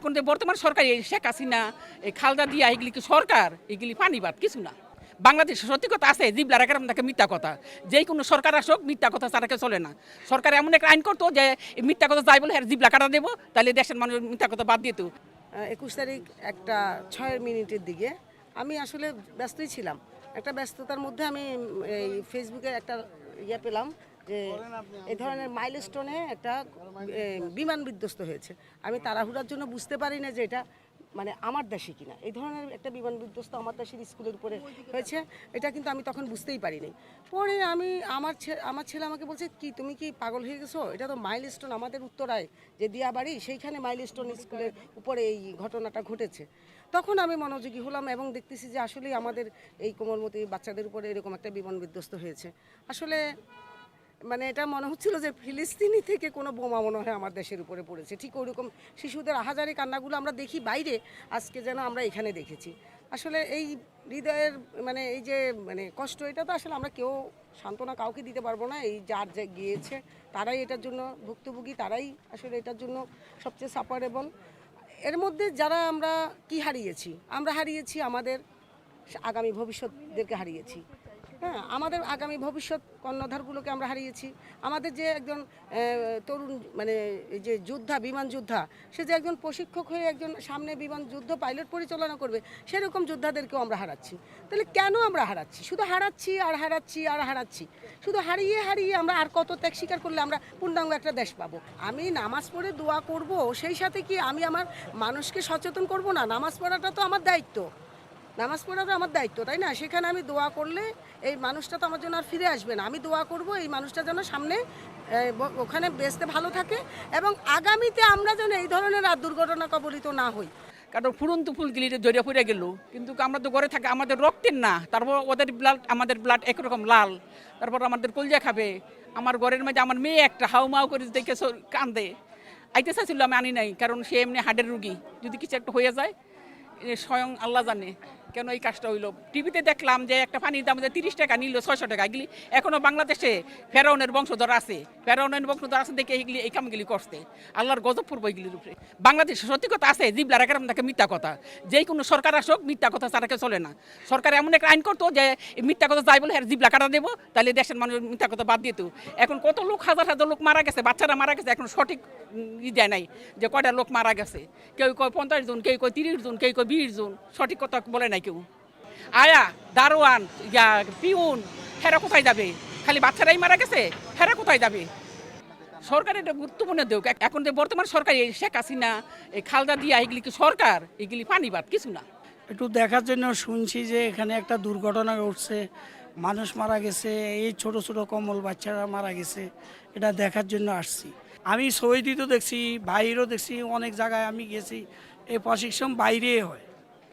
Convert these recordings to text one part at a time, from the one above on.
এখন যে বর্তমান সরকার এই শেখ হাসিনা এই খালদা দিয়া এগুলি কি সরকার, এগুলি পানিবাদ কিছু না। বাংলাদেশে সত্যি কথা আছে, জিবলা রাখার তাকে মিথ্যা কথা, যেই কোনো সরকার আসুক মিথ্যা কথা ছাড়াকে চলে না। সরকার এমন একটা আইন করতো যে এই মিথ্যা কথা যাই বলে জিবলা কাটা দেবো, তাহলে দেশের মানুষ মিথ্যা কথা বাদ দিত। 21 তারিখ একটা 6 মিনিটের দিকে আমি আসলে ব্যস্তই ছিলাম। একটা ব্যস্ততার মধ্যে আমি এই ফেসবুকে একটা পেলাম যে এই ধরনের মাইলস্টোনে একটা বিমান বিধ্বস্ত হয়েছে। আমি তাড়াহুড়ার জন্য বুঝতে পারি না যে এটা মানে আমার দেশে কিনা। এই ধরনের একটা বিমান বিধ্বস্ত আমার দেশের স্কুলের উপরে হয়েছে, এটা কিন্তু আমি তখন বুঝতেই পারিনি। পরে আমি আমার ছেলে আমাকে বলছে, কি তুমি কি পাগল হয়ে গেছো? এটা তো মাইলস্টোন, আমাদের উত্তরায় যে দিয়াবাড়ি সেইখানে মাইলস্টোন স্কুলের উপরে এই ঘটনাটা ঘটেছে। তখন আমি মনোযোগী হলাম এবং দেখতেছি যে আসলেই আমাদের এই কোমলমতি বাচ্চাদের উপরে এরকম একটা বিমান বিধ্বস্ত হয়েছে। আসলে মানে এটা মনে হচ্ছিল যে ফিলিস্তিনি থেকে কোনো বোমা মনে হয় আমার দেশের উপরে পড়েছে। ঠিক ওইরকম শিশুদের আহাজারি কান্নাগুলো আমরা দেখি বাইরে, আজকে যেন আমরা এখানে দেখেছি। আসলে এই হৃদয়ের মানে এই যে মানে কষ্ট, এটা তো আসলে আমরা কেউ সান্ত্বনা কাউকে দিতে পারবো না। এই যার যে গিয়েছে তারাই এটার জন্য ভুক্তভোগী, তারাই আসলে এটার জন্য সবচেয়ে সাফারেবল। এর মধ্যে যারা আমরা কি হারিয়েছি, আমরা হারিয়েছি আমাদের আগামী ভবিষ্যৎদেরকে হারিয়েছি। হ্যাঁ, আমাদের আগামী ভবিষ্যৎ কর্ণধারগুলোকে আমরা হারিয়েছি। আমাদের যে একজন তরুণ মানে এই যে যোদ্ধা, বিমান যোদ্ধা, সে যে একজন প্রশিক্ষক হয়ে একজন সামনে বিমান যুদ্ধ পাইলট পরিচালনা করবে, সেরকম যোদ্ধাদেরকেও আমরা হারাচ্ছি। তাহলে কেন আমরা হারাচ্ছি? শুধু হারাচ্ছি আর হারাচ্ছি আর হারাচ্ছি। শুধু হারিয়ে হারিয়ে আমরা আর কত ত্যাগ স্বীকার করলে আমরা পূর্ণাঙ্গ একটা দেশ পাবো? আমি নামাজ পড়ে দোয়া করব, সেই সাথে কি আমি আমার মানুষকে সচেতন করব না? নামাজ পড়াটা তো আমার দায়িত্ব, নামাজ পড়াটা আমার দায়িত্ব, তাই না? সেখানে আমি দোয়া করলে এই মানুষটা তো আমার জন্য আর ফিরে আসবে না। আমি দোয়া করব এই মানুষটা যেন সামনে ওখানে বেঁচতে ভালো থাকে এবং আগামীতে আমরা যেন এই ধরনের আর দুর্ঘটনা কবলিত না হই। কারণ ফুরন্ত ফুলগুলি জড়িয়ে পড়ে গেল, কিন্তু আমরা তো ঘরে থাকি, আমাদের রক্তের না, তারপর ওদের ব্লাড আমাদের ব্লাড একরকম লাল, তারপর আমাদের কলজা খাবে। আমার ঘরের মাঝে আমার মেয়ে একটা হাউমাউ করে দেখে কান্দে। আইতে চাইছিল, আমি আনি নাই, কারণ সে এমনি হার্টের রুগী, যদি কিছু একটা হয়ে যায় স্বয়ং আল্লাহ জানে কেন এই কাজটা হইলো। টিভিতে দেখলাম যে একটা পানির দাম 30 টাকা নিল, 600 টাকা। এগুলি এখনো বাংলাদেশে ফেরাউনের বংশধর আছে, ফেরাউনের বংশধর আছে দেখে এগুলি এই কামগুলি করছে। আল্লাহর গজব পড়বো এগুলির উপরে। বাংলাদেশে সত্যি কথা আছে, জিবলা রাখার তাকে মিথ্যা কথা, যেই কোনো সরকার আসুক মিথ্যা কথা ছাড়াকে চলে না। সরকার এমন একটা আইন করতো যে মিথ্যা কথা যাই বলে জিবলা কাটা দেবো, তাহলে দেশের মানুষ মিথ্যা কথা বাদ দিত। এখন কত লোক, হাজার হাজার লোক মারা গেছে, বাচ্চারা মারা গেছে, এখন সঠিক দেয় নাই যে কয়টা লোক মারা গেছে। কেউ কয় 50 জন, কেউ কয় 30 জন, কেউ কয় 20 জন, সঠিক কথা বলে নাই কেউ। আয়া দারোয়ান পিউন, হেরা কোথায় যাবে? খালি বাচ্চারাই মারা গেছে, হেরা কোথায় যাবে? সরকার এটা গুরুত্বপূর্ণ দেউক। এখন যে বর্তমান সরকার এই শেখ হাসিনা এই খালদা দিয়া এগুলি কি সরকার, এগুলি পানিবাদ কিছু না। একটু দেখার জন্য শুনছি যে এখানে একটা দুর্ঘটনা ঘটছে, মানুষ মারা গেছে, এই ছোট ছোট কমল বাচ্চারা মারা গেছে, এটা দেখার জন্য আসছি। আমি সৌদিতেও দেখছি, বাইরেও দেখছি, অনেক জায়গায় আমি গেছি। এই প্রশিক্ষণ বাইরে হয়,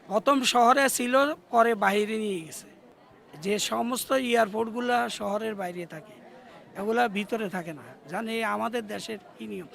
প্রথম শহরে ছিল, পরে বাইরে নিয়ে গেছে। যে সমস্ত এয়ারপোর্টগুলো শহরের বাইরে থাকে, এগুলা ভিতরে থাকে না। জানে আমাদের দেশের কী নিয়ম।